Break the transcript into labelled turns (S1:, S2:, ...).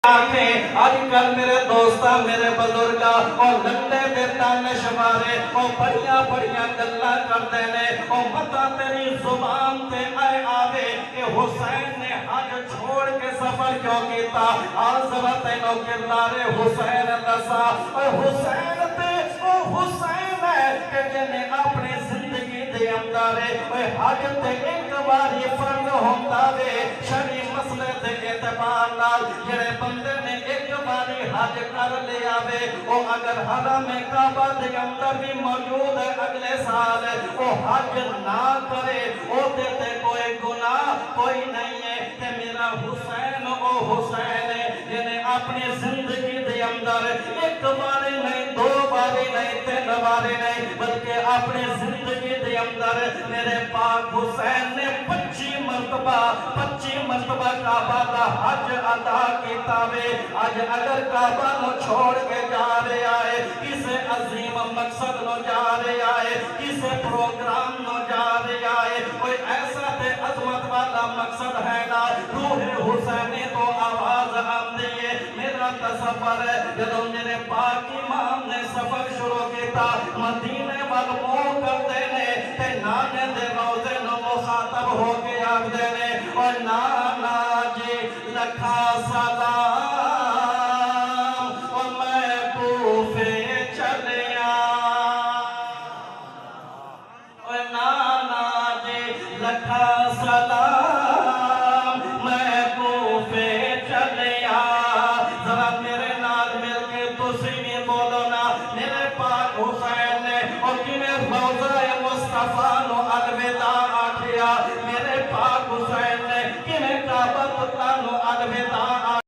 S1: آنکھیں آج کل میرے دوستہ میرے بزرگا اور لندے دیتا نشوارے اور بڑیاں بڑیاں گلہ کر دینے اور مطا تیری زبان تے آئے آوے کہ حسین نے حج چھوڑ کے سفر کیوں کیتا آزرت نو کردار حسین لسا اور حسین تے او حسین ہے کہ جنہیں اپنی زندگی دے اندارے اور حج تے ایک بار یہ فرض ہوتا وے شریع مسئلے تے اعتبار نال جڑے بندے نے ایک باری حج کر لیا وے وہ اگر حرم کعبہ دے اندر بھی موجود ہے اگلے سال وہ حج نہ کرے وہ دیتے کوئی گناہ کوئی نہیں ہے کہ میرا حسین او حسین ہے جنہیں اپنی زندگی دے اندر ایک باری نہیں دو باری نہیں تین باری نہیں بلکہ اپنی زندگی دے اندر میرے پاک حسین نے 25 مرتبہ کعبہ دا حج ادا کیتا وے آج اگر کعبہ نو چھوڑ کے جا رہے آئے کسے عظیم مقصد نو جا رہے آئے کسے پروگرام نو جا رہے آئے کوئی ایسا تے عظمت والا مقصد ہے نا روح حسینی تو آواز آمدی ہے میرا تصور ہے جدو میرے پاک امام نے سفر شروع کیتا مدینے والموں کر دینے تے نانے دے روزے نو مخاطب ہو کے آگ دینے اور نانا جی لکھا سلام